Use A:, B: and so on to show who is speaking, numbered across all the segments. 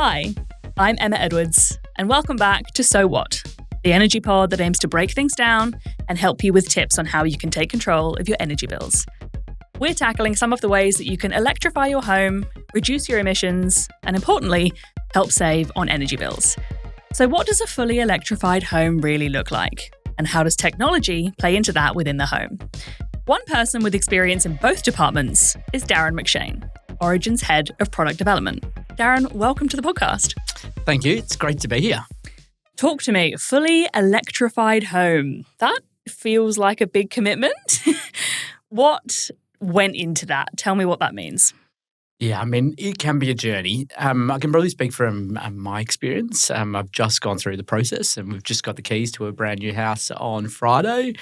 A: Hi, I'm Emma Edwards, and welcome back to So What, the energy pod that aims to break things down and help you with tips on how you can take control of your energy bills. We're tackling some of the ways that you can electrify your home, reduce your emissions, and importantly, help save on energy bills. So what does a fully electrified home really look like? And how does technology play into that within the home? One person with experience in both departments is Darryn McShane, Origin's Head of Product Development. Darryn, welcome to the podcast.
B: Thank you. It's great to be here.
A: Talk to me. Fully electrified home. That feels like a big commitment. What went into that? Tell me what that means.
B: Yeah, I mean, it can be a journey. I can probably speak from my experience. I've just gone through the process and we've just got the keys to a brand new house on Friday.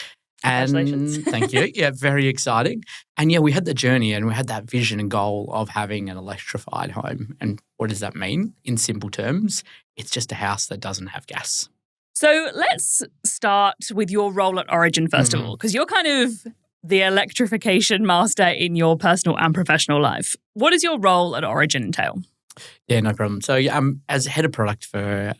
A: Congratulations.
B: And thank you. Yeah, very exciting. And yeah, we had the journey and we had that vision and goal of having an electrified home. And what does that mean? In simple terms, it's just a house that doesn't have gas.
A: So let's start with your role at Origin, first of all, because you're kind of the electrification master in your personal and professional life. What does your role at Origin entail?
B: Yeah, no problem. So as head of product for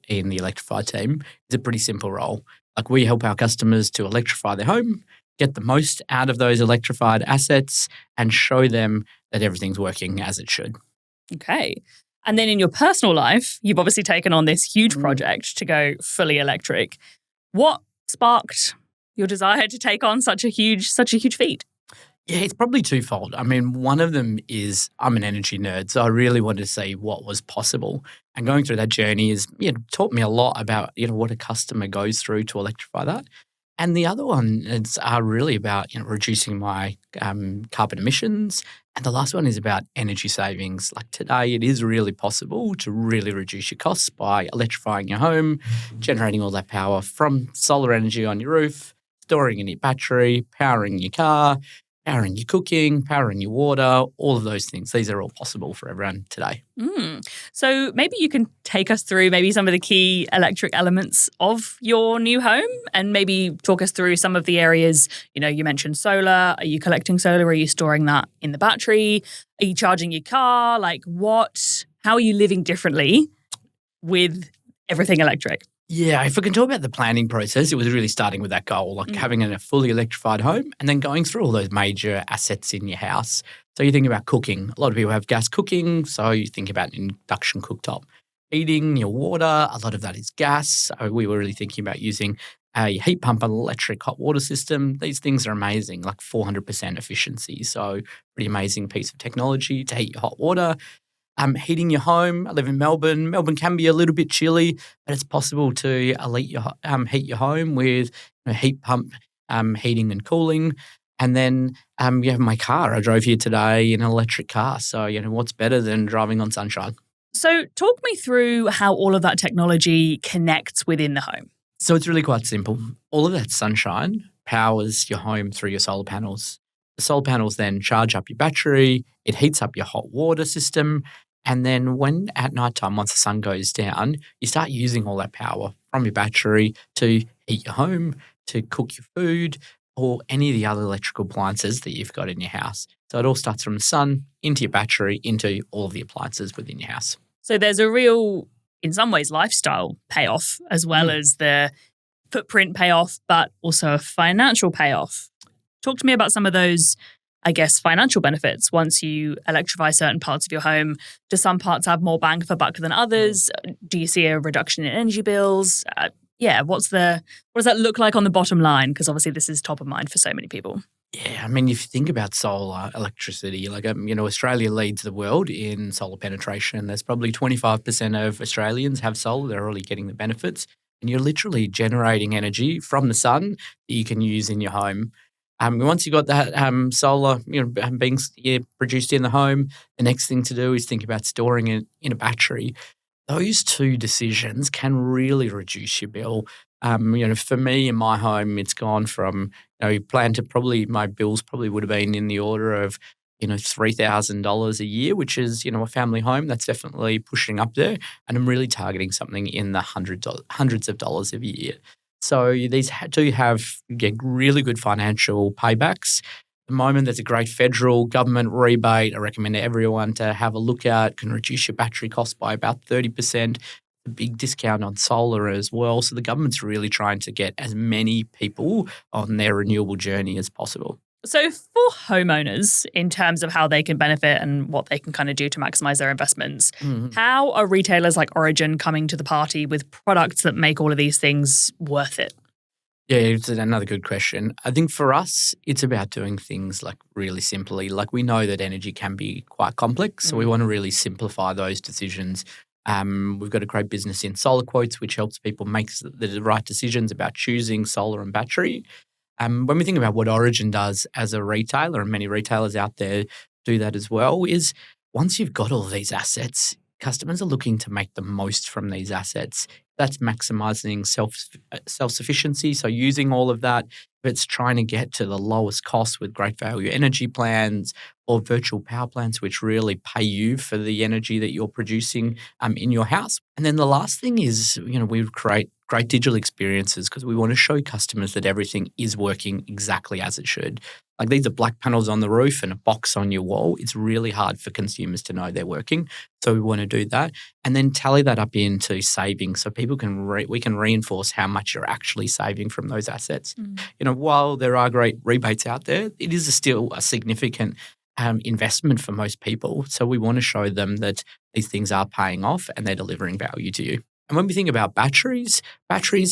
B: in the electrified team, it's a pretty simple role. Like we help our customers to electrify their home, get the most out of those electrified assets and show them that everything's working as it should.
A: Okay. And then in your personal life, you've obviously taken on this huge project to go fully electric. What sparked your desire to take on such a huge feat?
B: Yeah, it's probably twofold. I mean, one of them is I'm an energy nerd, so I really wanted to see what was possible. And going through that journey has taught me a lot about what a customer goes through to electrify that. And the other one is really about reducing my carbon emissions. And the last one is about energy savings. Like today, it is really possible to really reduce your costs by electrifying your home, generating all that power from solar energy on your roof, storing in your battery, powering your car, powering your cooking, powering your water, all of those things. These are all possible for everyone today.
A: So maybe you can take us through maybe some of the key electric elements of your new home and maybe talk us through some of the areas. You mentioned solar. Are you collecting solar? Are you storing that in the battery? Are you charging your car? How are you living differently with everything electric?
B: Yeah, if we can talk about the planning process, it was really starting with that goal, like having a fully electrified home and then going through all those major assets in your house. So you think about cooking. A lot of people have gas cooking, so you think about induction cooktop. Heating, your water, a lot of that is gas. So we were really thinking about using a heat pump and electric hot water system. These things are amazing, like 400% efficiency. So pretty amazing piece of technology to heat your hot water. Heating your home. I live in Melbourne. Melbourne can be a little bit chilly, but it's possible to heat your home with heat pump heating and cooling. And then you have my car. I drove here today in an electric car. So, what's better than driving on sunshine?
A: So talk me through how all of that technology connects within the home.
B: So it's really quite simple. All of that sunshine powers your home through your solar panels. The solar panels then charge up your battery. It heats up your hot water system. And then when at nighttime, once the sun goes down, you start using all that power from your battery to heat your home, to cook your food, or any of the other electrical appliances that you've got in your house. So it all starts from the sun into your battery, into all of the appliances within your house.
A: So there's a real, in some ways, lifestyle payoff as well as the footprint payoff, but also a financial payoff. Talk to me about some of those, financial benefits once you electrify certain parts of your home. Do some parts have more bang for buck than others? Do you see a reduction in energy bills? What does that look like on the bottom line? Because obviously this is top of mind for so many people.
B: Yeah, I mean, if you think about solar electricity, Australia leads the world in solar penetration. There's probably 25% of Australians have solar. They're already getting the benefits. And you're literally generating energy from the sun that you can use in your home. Once you've got that solar being produced in the home, the next thing to do is think about storing it in a battery. Those two decisions can really reduce your bill. For me in my home, it's gone from, plan to my bills probably would have been in the order of, $3,000 a year, which is, a family home. That's definitely pushing up there. And I'm really targeting something in the hundreds of dollars a year. So these do have really good financial paybacks. the moment, there's a great federal government rebate. I recommend everyone to have a look at. Can reduce your battery cost by about 30%. A big discount on solar as well. So the government's really trying to get as many people on their renewable journey as possible.
A: So for homeowners, in terms of how they can benefit and what they can kind of do to maximize their investments, how are retailers like Origin coming to the party with products that make all of these things worth it?
B: Yeah, it's another good question. I think for us, it's about doing things like really simply. Like we know that energy can be quite complex, so we want to really simplify those decisions. We've got a great business in Solar Quotes, which helps people make the right decisions about choosing solar and battery. When we think about what Origin does as a retailer, and many retailers out there do that as well, is once you've got all these assets, customers are looking to make the most from these assets. That's maximising self-sufficiency, so using all of that. If it's trying to get to the lowest cost with great value energy plans or virtual power plants, which really pay you for the energy that you're producing in your house. And then the last thing is, we create great digital experiences because we want to show customers that everything is working exactly as it should. Like these are black panels on the roof and a box on your wall. It's really hard for consumers to know they're working. So we want to do that and then tally that up into savings so people we can reinforce how much you're actually saving from those assets. While there are great rebates out there, it is still a significant investment for most people. So we want to show them that these things are paying off and they're delivering value to you. And when we think about batteries,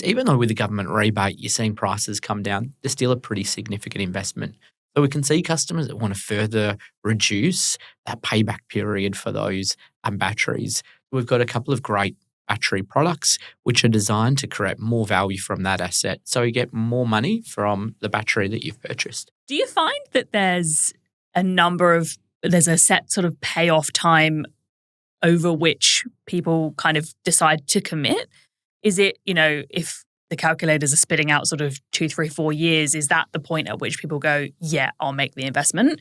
B: even though with the government rebate, you're seeing prices come down, they're still a pretty significant investment. So we can see customers that want to further reduce that payback period for those batteries. We've got a couple of great battery products which are designed to create more value from that asset. So you get more money from the battery that you've purchased.
A: Do you find that there's a set sort of payoff time over which people kind of decide to commit? Is it, if the calculators are spitting out sort of 2, 3, 4 years, is that the point at which people go, yeah, I'll make the investment?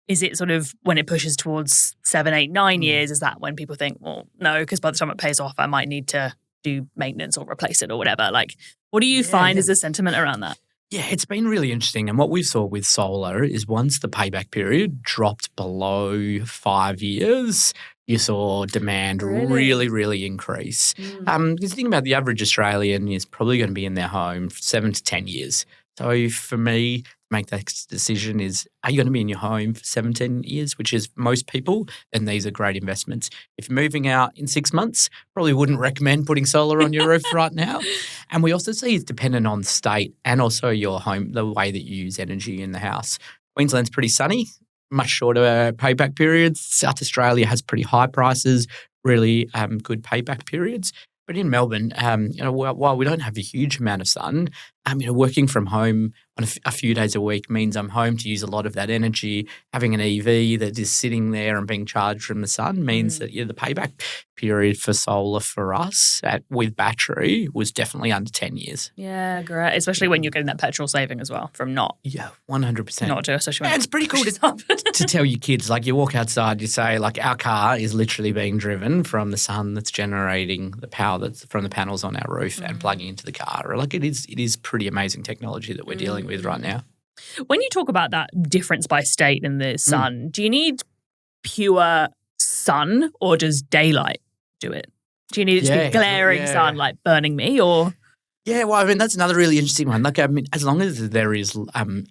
A: Is it sort of when it pushes towards 7, 8, 9 years, is that when people think, well, no, because by the time it pays off, I might need to do maintenance or replace it or whatever? Like, what do you find is the sentiment around that?
B: Yeah, it's been really interesting. And what we saw with solar is once the payback period dropped below 5 years, you saw demand really, really increase. Because you think about the average Australian is probably going to be in their home for 7 to 10 years. So for me, to make that decision is, are you going to be in your home for 17 years, which is most people, then these are great investments. If you're moving out in 6 months, probably wouldn't recommend putting solar on your roof right now. And we also see it's dependent on state and also your home, the way that you use energy in the house. Queensland's pretty sunny, much shorter payback periods. South Australia has pretty high prices, really good payback periods. But in Melbourne, while we don't have a huge amount of sun, working from home on a few days a week means I'm home to use a lot of that energy. Having an EV that is sitting there and being charged from the sun means that the payback period for solar for us with battery was definitely under 10 years.
A: Yeah, great. Especially when you're getting that petrol saving as well from not.
B: Yeah, 100%.
A: Not to, especially when
B: it's pretty cool to tell your kids, like you walk outside, you say, like our car is literally being driven from the sun that's generating the power that's from the panels on our roof and plugging into the car. Like it is pretty amazing technology that we're dealing with right now.
A: When you talk about that difference by state in the sun, do you need pure sun or does daylight do it? Do you need it to be glaring sun like burning me or?
B: Yeah, well, that's another really interesting one. Like, as long as there is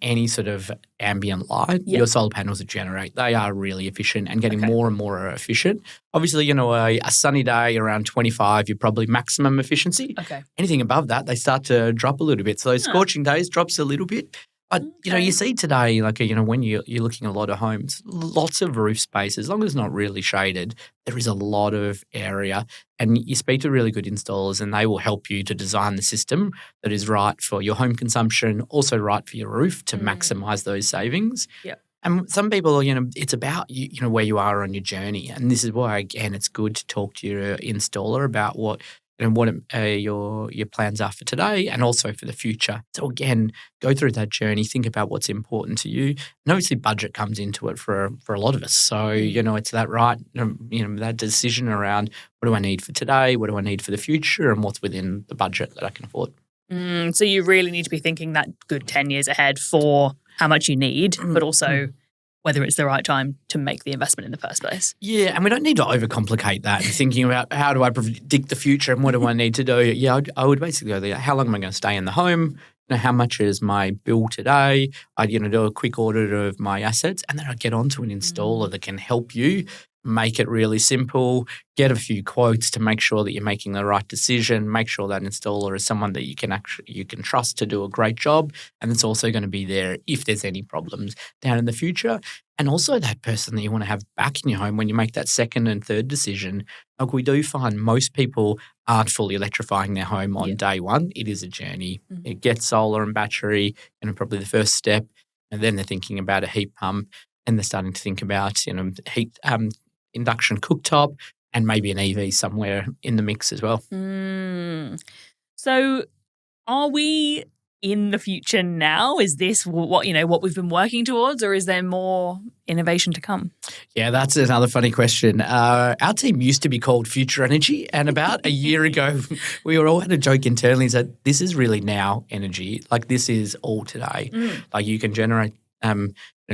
B: any sort of ambient light, your solar panels that generate, they are really efficient and getting more and more efficient. Obviously, a sunny day around 25, you're probably maximum efficiency.
A: Okay.
B: Anything above that, they start to drop a little bit. So those scorching days drops a little bit. But, you see today, like, when you're looking at a lot of homes, lots of roof space, as long as it's not really shaded, there is a lot of area. And you speak to really good installers and they will help you to design the system that is right for your home consumption, also right for your roof to maximise those savings.
A: Yep.
B: And some people, it's about, where you are on your journey. And this is why, again, it's good to talk to your installer about what your plans are for today and also for the future. So again, go through that journey, think about what's important to you. And obviously budget comes into it for a lot of us. So, it's that right, that decision around what do I need for today, what do I need for the future and what's within the budget that I can afford.
A: So you really need to be thinking that good 10 years ahead for how much you need, but also whether it's the right time to make the investment in the first place.
B: Yeah, and we don't need to overcomplicate that. Thinking about how do I predict the future and what do I need to do? Yeah, I would basically go there. How long am I going to stay in the home? How much is my bill today? I'd do a quick audit of my assets, and then I'd get onto an installer that can help you make it really simple, get a few quotes to make sure that you're making the right decision, make sure that installer is someone that you can trust to do a great job, and it's also going to be there if there's any problems down in the future. And also that person that you want to have back in your home when you make that second and third decision. Like, we do find most people aren't fully electrifying their home on day one. It is a journey. It gets solar and battery, probably the first step, and then they're thinking about a heat pump, and they're starting to think about heat induction cooktop, and maybe an EV somewhere in the mix as well.
A: So are we in the future now? Is this what we've been working towards, or is there more innovation to come?
B: Yeah, that's another funny question. Our team used to be called Future Energy, and about a year ago, we were all had a joke internally that this is really now energy. Like, this is all today. Like, you can generate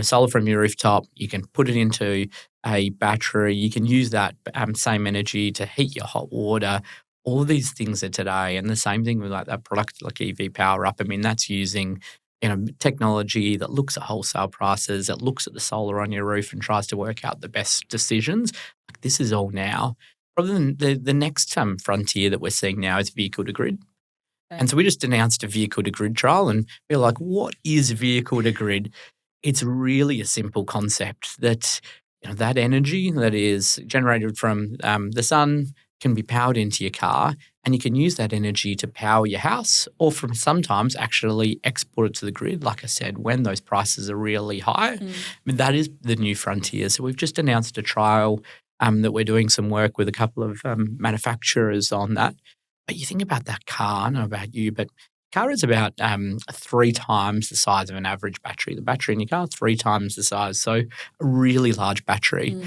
B: solar from your rooftop, you can put it into a battery, you can use that same energy to heat your hot water. All these things are today, and the same thing with like that product like EV Power Up. I mean, that's using technology that looks at wholesale prices, that looks at the solar on your roof and tries to work out the best decisions. Like, this is all now. Probably the next frontier that we're seeing now is vehicle to grid. And so we just announced a vehicle to grid trial, and we're like, what is vehicle to grid? It's really a simple concept that that energy that is generated from the sun can be powered into your car, and you can use that energy to power your house, or from sometimes actually export it to the grid, like I said, when those prices are really high. I mean, that is the new frontier. So we've just announced a trial that we're doing some work with a couple of manufacturers on that. But you think about that car, I don't know about you, but car is about 3 times the size of an average battery. The battery in your car, 3 times the size. So a really large battery.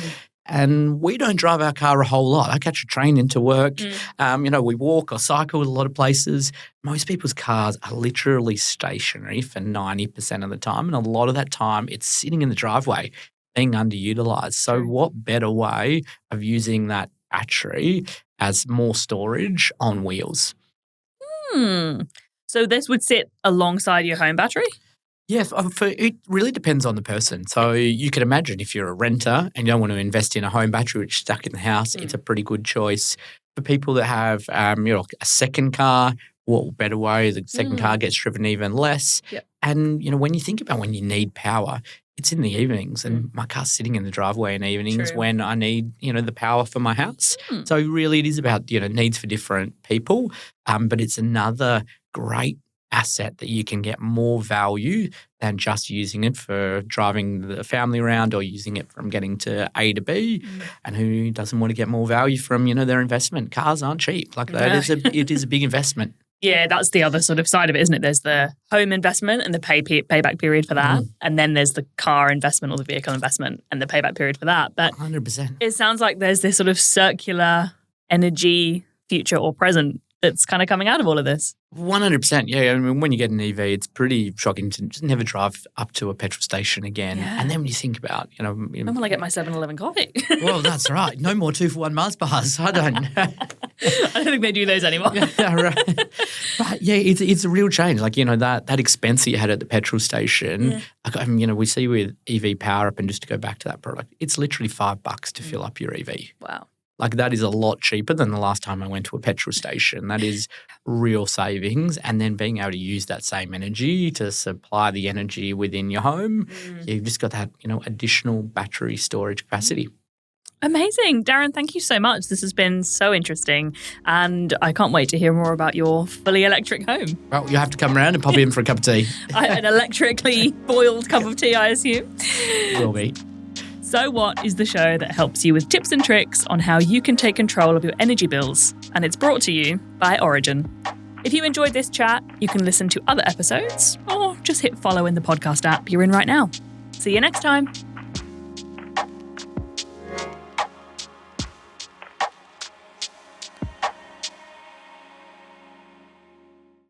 B: And we don't drive our car a whole lot. I catch a train into work. We walk or cycle a lot of places. Most people's cars are literally stationary for 90% of the time. And a lot of that time, it's sitting in the driveway, being underutilized. So what better way of using that battery as more storage on wheels?
A: So this would sit alongside your home battery?
B: Yeah, it really depends on the person. So you can imagine if you're a renter and you don't want to invest in a home battery which is stuck in the house, it's a pretty good choice. For people that have a second car, what better way? The second car gets driven even less. And, when you think about when you need power, it's in the evenings, and my car's sitting in the driveway in the evenings when I need, the power for my house. So really it is about, needs for different people, but it's another great asset that you can get more value than just using it for driving the family around or using it from getting to A to B. And who doesn't want to get more value from, their investment? Cars aren't cheap. Like that it is a big investment.
A: Yeah, that's the other sort of side of it, isn't it? There's the home investment and the payback period for that. And then there's the car investment or the vehicle investment and the payback period for that. But
B: 100%.
A: It sounds like there's this sort of circular energy future or present that's kind of coming out of all of this.
B: 100%. Yeah. I mean, when you get an EV, it's pretty shocking to just never drive up to a petrol station again.
A: Yeah.
B: And then when you think about,
A: I want to get my 7-Eleven coffee.
B: Well, that's right. No more 2-for-1 Mars bars. I don't.
A: I don't think they do those anymore.
B: Yeah, right. But yeah, it's a real change. Like, that expense that you had at the petrol station, we see with EV Power Up, and just to go back to that product, it's literally $5 to fill up your EV.
A: Wow.
B: Like, that is a lot cheaper than the last time I went to a petrol station. That is real savings. And then being able to use that same energy to supply the energy within your home, you've just got that, additional battery storage capacity.
A: Amazing. Darryn, thank you so much. This has been so interesting, and I can't wait to hear more about your fully electric home.
B: Well, you have to come around and pop in for a cup of tea.
A: An electrically boiled cup of tea, I assume.
B: Will be.
A: So What is the show that helps you with tips and tricks on how you can take control of your energy bills, and it's brought to you by Origin. If you enjoyed this chat, you can listen to other episodes or just hit follow in the podcast app you're in right now. See you next time.